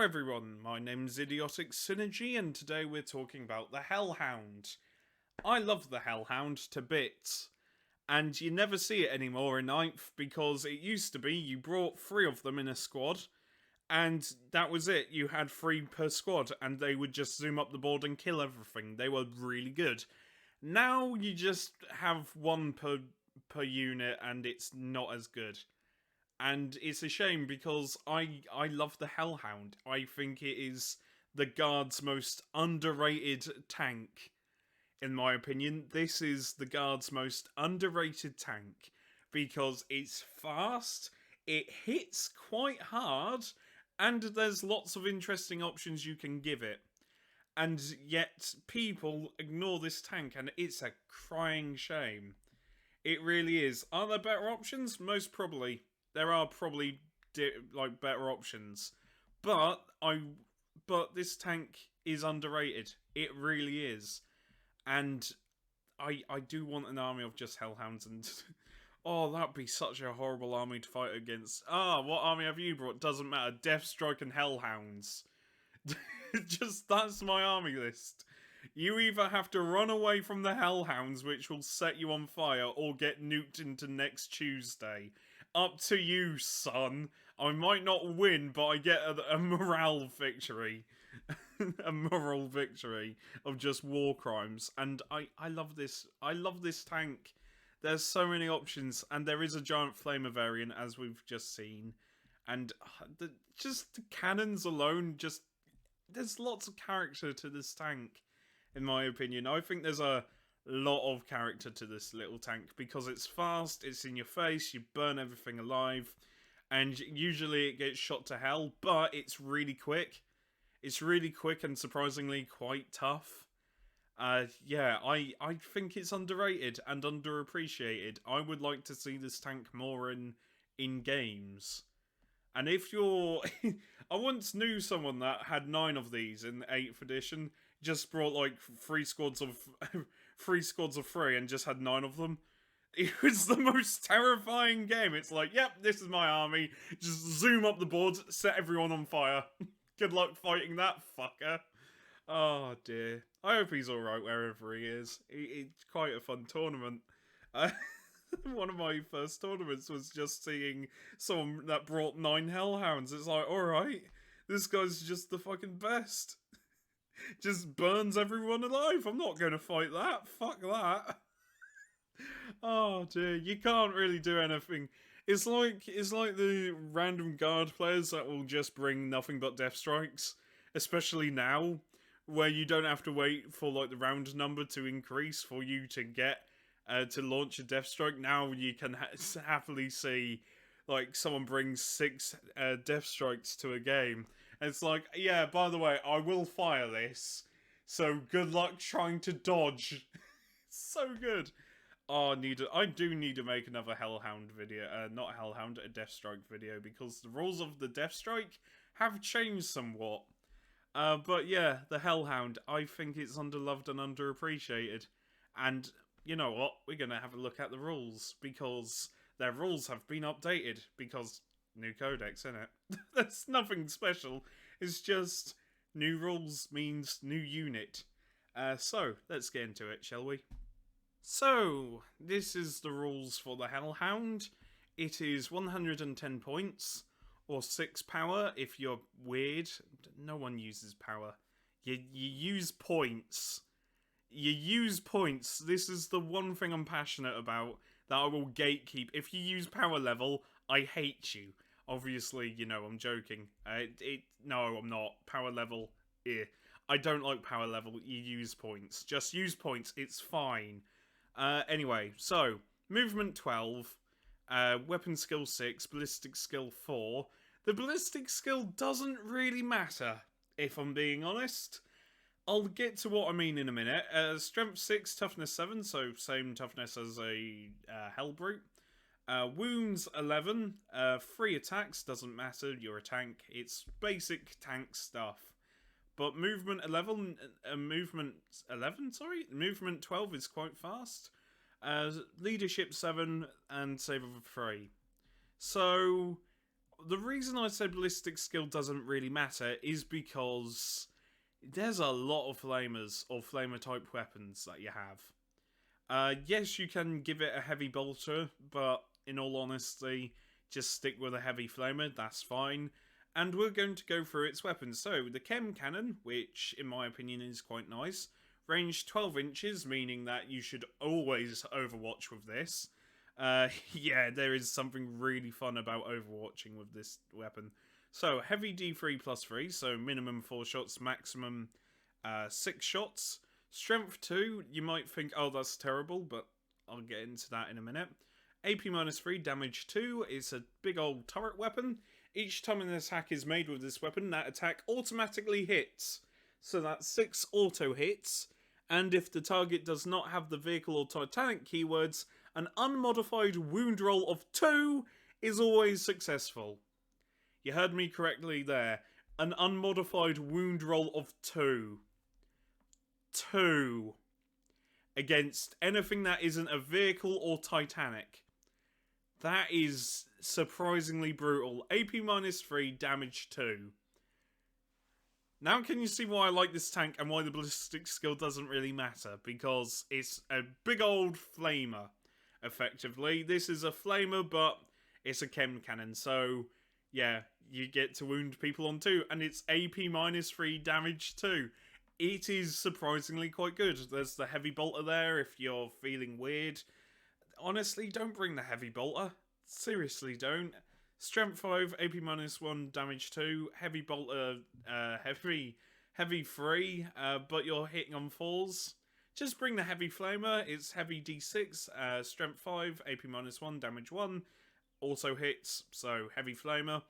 everyone, my name's Idiotic Synergy and today we're talking about the Hellhound. I love the Hellhound to bits, and you never see it anymore in 9th because it used to be you brought 3 of them in a squad and that was it. You had 3 per squad and they would just zoom up the board and kill everything. They were really good. Now you just have 1 per unit and it's not as good. And it's a shame because I love the Hellhound. I think it is the Guard's most underrated tank, in my opinion. This is the Guard's most underrated tank because it's fast, it hits quite hard, and there's lots of interesting options you can give it. And yet people ignore this tank and it's a crying shame. It really is. Are there better options? Most probably. There are probably better options, but this tank is underrated. It really is, and I do want an army of just Hellhounds, and oh, that'd be such a horrible army to fight against. What army have you brought? Doesn't matter. Deathstrike and Hellhounds. Just that's my army list. You either have to run away from the Hellhounds, which will set you on fire, or get nuked into next Tuesday. Up to you, son. I might not win, but I get a morale victory. A moral victory of just war crimes. And I love this. I love this tank. There's so many options, and there is a giant flamer variant, as we've just seen. And just the cannons alone, there's lots of character to this tank. In my opinion, I think there's a lot of character to this little tank because it's fast, it's in your face, you burn everything alive, and usually it gets shot to hell, but it's really quick. It's really quick and surprisingly quite tough. Yeah, I think it's underrated and underappreciated. I would like to see this tank more in games. And if you're... I once knew someone that had 9 of these in 8th edition, just brought like 3 squads of 3 and just had 9 of them. It was the most terrifying game. It's like, yep, this is my army. Just zoom up the board, set everyone on fire. Good luck fighting that fucker. Oh dear. I hope he's alright wherever he is. It's quite a fun tournament. One of my first tournaments was just seeing someone that brought 9 Hellhounds. It's like, alright, this guy's just the fucking best. Just burns everyone alive. I'm not going to fight that. Fuck that. Oh dear, you can't really do anything. It's like the random guard players that will just bring nothing but death strikes, especially now, where you don't have to wait for like the round number to increase for you to get to launch a death strike. Now you can happily see like someone brings 6 death strikes to a game. And it's like, yeah, by the way, I will fire this, so good luck trying to dodge. So good. Oh, I do need to make another Hellhound video, not Hellhound, a Deathstrike video, because the rules of the Deathstrike have changed somewhat. But yeah, the Hellhound, I think it's underloved and underappreciated. And you know what? We're going to have a look at the rules, because their rules have been updated, because new codex, innit? That's nothing special. It's just new rules means new unit. So, let's get into it, shall we? So, this is the rules for the Hellhound. It is 110 points, or 6 power if you're weird. No one uses power. You use points. You use points. This is the one thing I'm passionate about, that I will gatekeep. If you use power level, I hate you. Obviously, you know, I'm joking. No, I'm not. Power level, I don't like power level. You use points. Just use points. It's fine. Anyway, so, movement 12, weapon skill 6, ballistic skill 4. The ballistic skill doesn't really matter, if I'm being honest. I'll get to what I mean in a minute. Strength 6, toughness 7, so same toughness as a Hellbrute. Wounds 11, 3 attacks, doesn't matter, you're a tank. It's basic tank stuff. But movement 12 is quite fast. Leadership 7 and save of 3. So the reason I say ballistic skill doesn't really matter is because there's a lot of flamers or flamer type weapons that you have. Yes, you can give it a heavy bolter, but in all honesty, just stick with a heavy flamer, that's fine. And we're going to go through its weapons. So, the chem cannon, which in my opinion is quite nice, range 12 inches, meaning that you should always overwatch with this. Yeah, there is something really fun about overwatching with this weapon. So, heavy D3 plus 3, so minimum 4 shots, maximum 6 shots. Strength 2, you might think, oh, that's terrible, but I'll get into that in a minute. AP minus 3, damage 2, it's a big old turret weapon. Each time an attack is made with this weapon, that attack automatically hits. So that's 6 auto hits, and if the target does not have the vehicle or Titanic keywords, an unmodified wound roll of 2 is always successful. You heard me correctly there. An unmodified wound roll of 2. 2. Against anything that isn't a vehicle or Titanic. That is surprisingly brutal. AP minus 3, damage 2. Now can you see why I like this tank and why the ballistic skill doesn't really matter? Because it's a big old flamer, effectively. This is a flamer, but it's a chem cannon, so yeah, you get to wound people on 2, and it's AP minus 3, damage 2. It is surprisingly quite good. There's the heavy bolter there if you're feeling weird. Honestly, don't bring the heavy bolter. Seriously, don't. Strength 5, AP minus 1, damage 2. Heavy bolter, heavy 3, but you're hitting on 4s. Just bring the heavy flamer. It's heavy D6, strength 5, AP minus 1, damage 1. Also hits, so heavy flamer.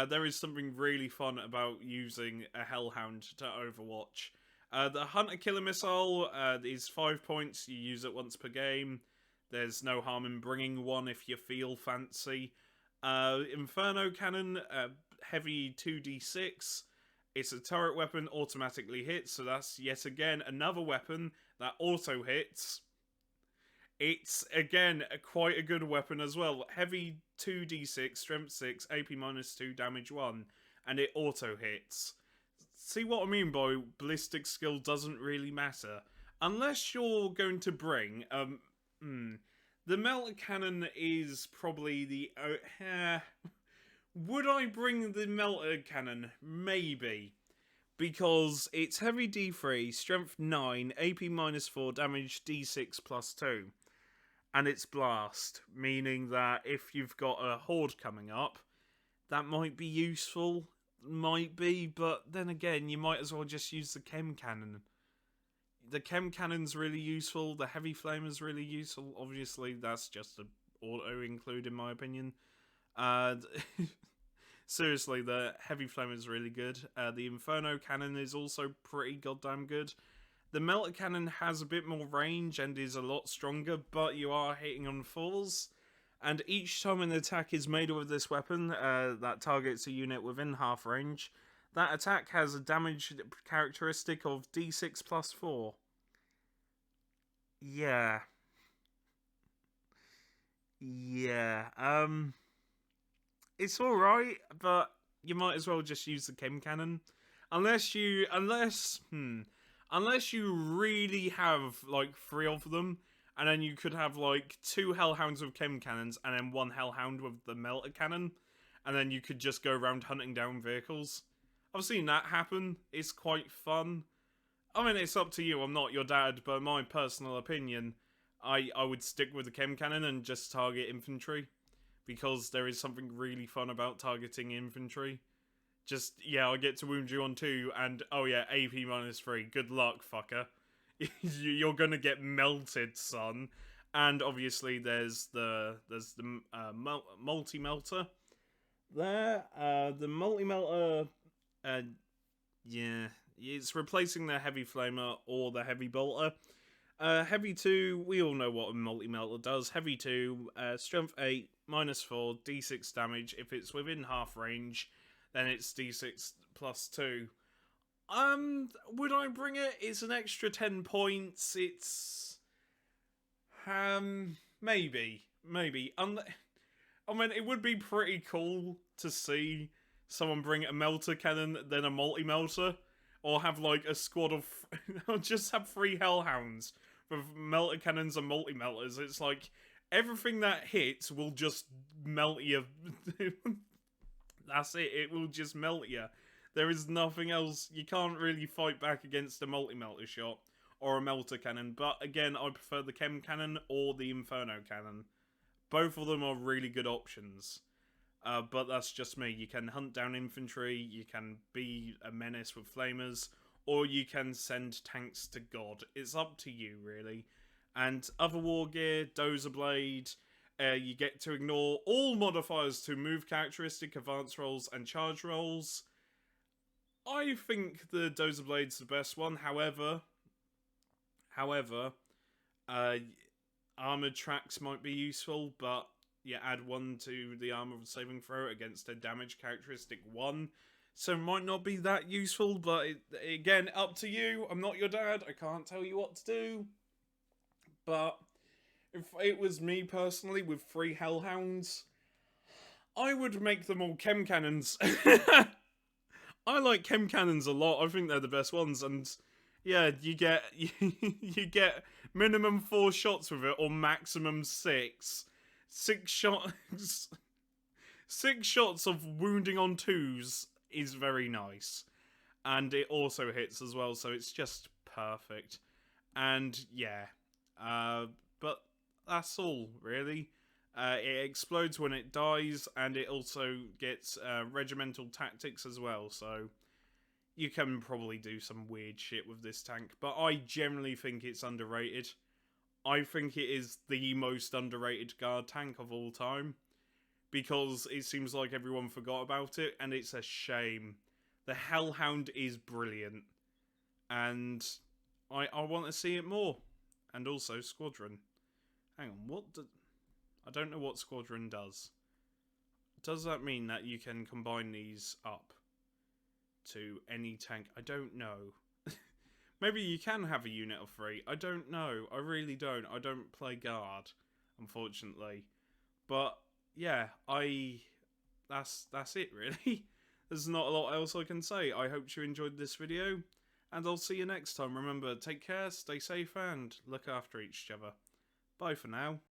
There is something really fun about using a Hellhound to overwatch. The Hunter Killer Missile is 5 points. You use it once per game. There's no harm in bringing one if you feel fancy. Inferno Cannon, heavy 2d6. It's a turret weapon, automatically hits, so that's yet again another weapon that auto hits. It's, again, quite a good weapon as well. Heavy 2d6, strength 6, AP minus 2, damage 1, and it auto hits. See what I mean by ballistic skill doesn't really matter. Unless you're going to bring, the melter cannon is probably the, would I bring the melter cannon? Maybe. Because it's heavy D3, strength 9, AP minus 4, damage D6 plus 2. And it's blast, meaning that if you've got a horde coming up, that might be useful. Might be, but then again, you might as well just use the chem cannon. The chem cannon's really useful, the heavy flamer's really useful. Obviously, that's just an auto-include in my opinion. Seriously, the heavy flamer's really good. The Inferno cannon is also pretty goddamn good. The melter cannon has a bit more range and is a lot stronger, but you are hitting on 4s. And each time an attack is made with this weapon that targets a unit within half range, that attack has a damage characteristic of D6 plus 4. Yeah. It's alright, but you might as well just use the chem cannon. Unless you really have, like, 3 of them, and then you could have, like, 2 Hellhounds with chem cannons, and then 1 Hellhound with the melter cannon, and then you could just go around hunting down vehicles. I've seen that happen. It's quite fun. I mean, it's up to you. I'm not your dad, but in my personal opinion, I would stick with the chem cannon and just target infantry, because there is something really fun about targeting infantry. Just, yeah, I get to wound you on 2, and, oh yeah, AP minus 3. Good luck, fucker. You're gonna get melted, son. And obviously there's the multi-melter there. The multi-melter, yeah, it's replacing the heavy flamer or the heavy bolter. Heavy 2, we all know what a multi-melter does. Heavy 2, strength 8, minus 4, d6 damage. If it's within half range, then it's d6 plus 2. Would I bring it? It's an extra 10 points. It's, maybe. I mean, it would be pretty cool to see someone bring a melter cannon, then a multi-melter, or have like a squad of, or just have 3 Hellhounds with melter cannons and multi-melters. It's like everything that hits will just melt you. That's it. It will just melt you. There is nothing else. You can't really fight back against a multi-melter shot or a melter cannon. But again, I prefer the chem cannon or the inferno cannon. Both of them are really good options. But that's just me. You can hunt down infantry, you can be a menace with flamers, or you can send tanks to God. It's up to you, really. And other war gear, Dozer Blade, you get to ignore all modifiers to move characteristic, advance rolls, and charge rolls. I think the Dozer Blade's the best one. However, armored tracks might be useful, but you add 1 to the armor saving throw against a damage characteristic 1. So it might not be that useful, but again, up to you. I'm not your dad. I can't tell you what to do. But if it was me personally with 3 Hellhounds, I would make them all chem cannons. I like chem cannons a lot. I think they're the best ones, and yeah, you get you get minimum 4 shots with it, or maximum 6. 6 shots. 6 shots of wounding on 2s is very nice, and it also hits as well, so it's just perfect. And yeah, but that's all really. It explodes when it dies, and it also gets regimental tactics as well, so you can probably do some weird shit with this tank, but I generally think it's underrated. I think it is the most underrated guard tank of all time, because it seems like everyone forgot about it, and it's a shame. The Hellhound is brilliant, and I want to see it more. And also Squadron. Hang on, I don't know what Squadron does. Does that mean that you can combine these up to any tank? I don't know. Maybe you can have a unit of 3. I don't know. I really don't. I don't play guard, unfortunately. But yeah, that's it really. There's not a lot else I can say. I hope you enjoyed this video, and I'll see you next time. Remember, take care, stay safe, and look after each other. Bye for now.